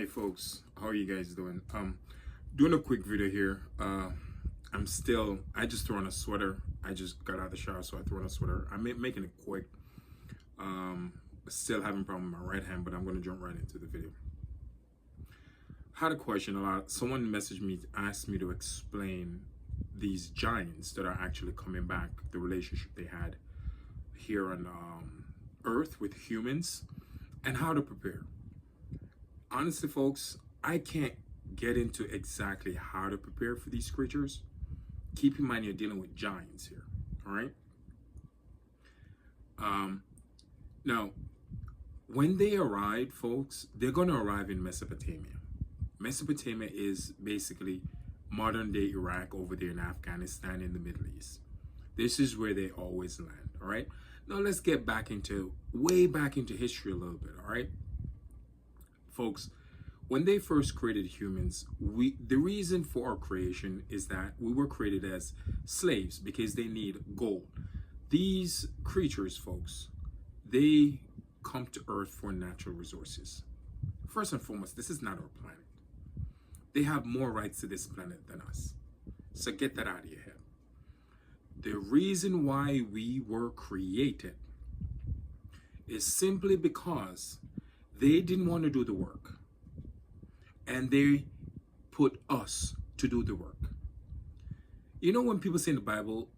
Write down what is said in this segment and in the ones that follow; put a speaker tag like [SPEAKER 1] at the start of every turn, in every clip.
[SPEAKER 1] Hey folks, how are you guys doing? Doing a quick video here. I just threw on a sweater. I just got out of the shower, so I threw on a sweater. Making it quick. Still having a problem with my right hand, but I'm gonna jump right into the video. Had a question a lot. Someone messaged me, asked me to explain these giants that are actually coming back, the relationship they had here on Earth with humans, and how to prepare. Honestly, folks, I can't get into exactly how to prepare for these creatures. Keep in mind you're dealing with giants here, all right? Um, Now, when they arrive, folks, they're going to arrive in Mesopotamia. Mesopotamia is basically modern day Iraq over there in Afghanistan in the Middle East. This is where they always land, all right? Now, let's get way back into history a little bit, all right? Folks, when they first created humans, the reason for our creation is that we were created as slaves because they need gold. These creatures, folks, they come to Earth for natural resources. First and foremost, this is not our planet. They have more rights to this planet than us. So get that out of your head. The reason why we were created is simply because they didn't want to do the work. And they put us to do the work. You know, when people say in the Bible,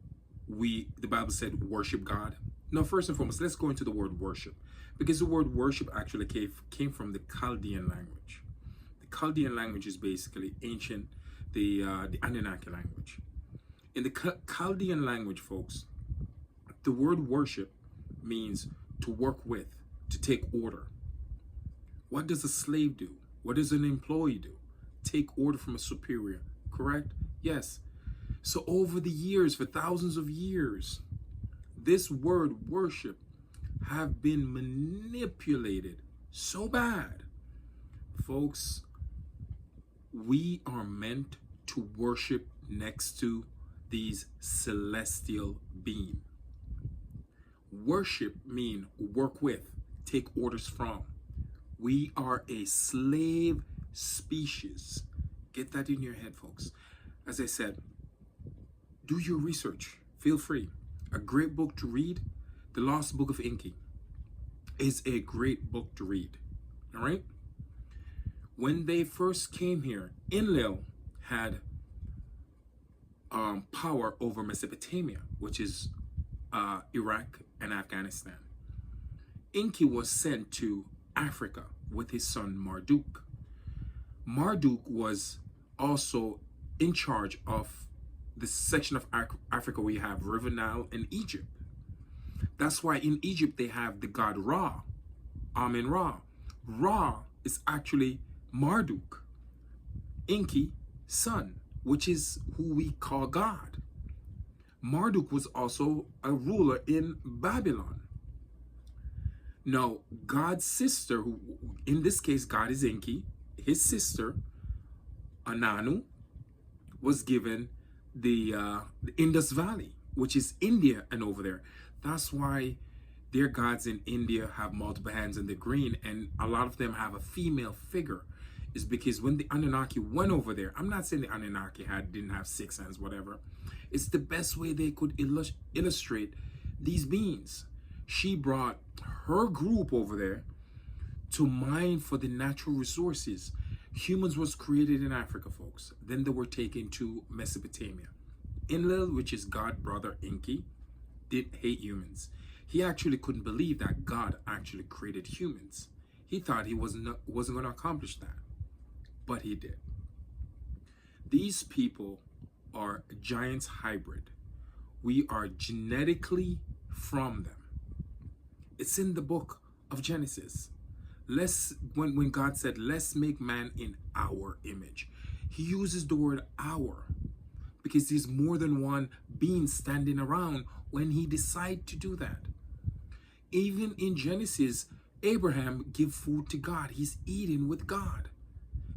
[SPEAKER 1] the Bible said worship God. Now, first and foremost, let's go into the word worship, because the word worship actually came from the Chaldean language. The Chaldean language is basically ancient, the Anunnaki language. In the Chaldean language, folks, the word worship means to work with, to take order. What does a slave do? What does an employee do? Take order from a superior, correct? Yes. So over the years, for thousands of years, this word worship have been manipulated so bad. Folks, we are meant to worship next to these celestial beings. Worship mean work with, take orders from. We are a slave species. Get that in your head, folks. As I said, do your research. Feel free. A great book to read, The Lost Book of Enki, is a great book to read. All right? When they first came here, Enlil had power over Mesopotamia, which is Iraq and Afghanistan. Enki was sent to Africa with his son Marduk. Marduk was also in charge of the section of Africa where you have River Nile and Egypt. That's why in Egypt they have the god Ra, Amen Ra. Ra is actually Marduk, Enki son, which is who we call God. Marduk was also a ruler in Babylon. Now, God's sister, who in this case God is Enki, his sister Ananu was given the Indus Valley, which is India and over there. That's why their gods in India have multiple hands and they're green, and a lot of them have a female figure. Is because when the Anunnaki went over there, I'm not saying the Anunnaki didn't have 6 hands, whatever. It's the best way they could illustrate these beings. She brought her group over there to mine for the natural resources. Humans was created in Africa, folks. Then they were taken to Mesopotamia. Enlil, which is God brother Enki, did hate humans. He actually couldn't believe that God actually created humans. He thought he wasn't going to accomplish that, but he did. These people are giants hybrid. We are genetically from them. It's in the book of Genesis. When God said, let's make man in our image, he uses the word our because there's more than one being standing around when he decided to do that. Even in Genesis, Abraham give food to God. He's eating with God.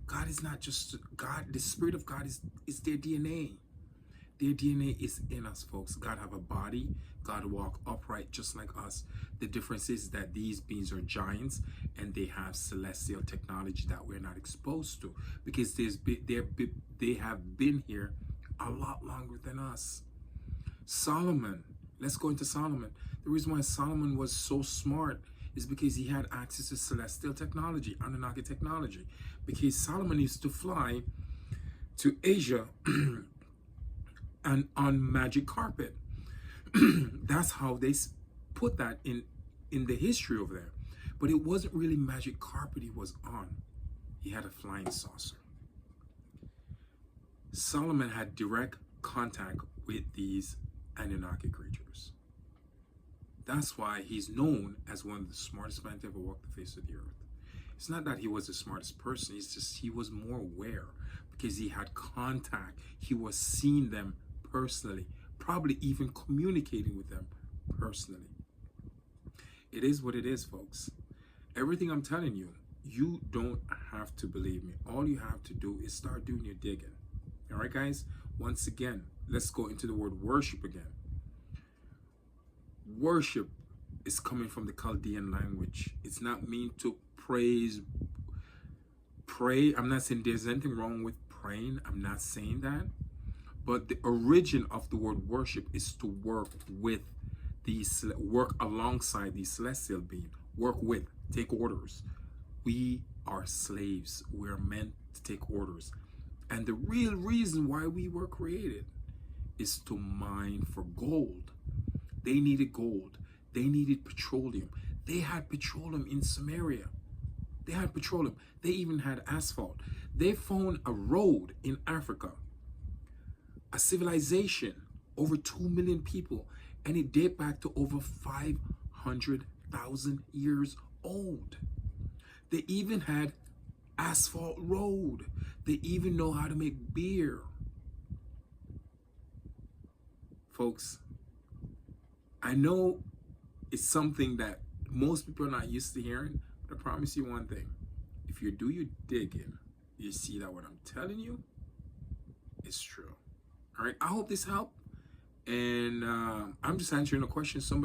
[SPEAKER 1] God is not just God. The Spirit of God is their DNA. Their DNA is in us, folks. God have a body. God walk upright just like us. The difference is that these beings are giants and they have celestial technology that we're not exposed to, because they have been here a lot longer than us. Solomon, let's go into Solomon. The reason why Solomon was so smart is because he had access to celestial technology, Anunnaki technology, because Solomon used to fly to Asia and on magic carpet. That's how they put that in the history over there. But it wasn't really magic carpet he was on. He had a flying saucer. Solomon had direct contact with these Anunnaki creatures. That's why he's known as one of the smartest men to ever walk the face of the earth. It's not that he was the smartest person, it's just he was more aware because he had contact. He was seeing them personally, probably even communicating with them personally. It is what it is, folks. Everything I'm telling you, you don't have to believe me. All you have to do is start doing your digging. All right, guys? Once again, let's go into the word worship again. Worship is coming from the Chaldean language. It's not mean to praise, pray. I'm not saying there's anything wrong with praying. I'm not saying that. But the origin of the word worship is to work with these, work alongside these celestial beings. Work with, take orders. We are slaves. We're meant to take orders. And the real reason why we were created is to mine for gold. They needed gold. They needed petroleum. They had petroleum in Samaria. They had petroleum. They even had asphalt. They found a road in Africa, a civilization, over 2 million people, and it dates back to over 500,000 years old. They even had asphalt road. They even know how to make beer. Folks, I know it's something that most people are not used to hearing, but I promise you one thing. If you do your digging, you see that what I'm telling you is true. All right, I hope this helped. And I'm just answering a question somebody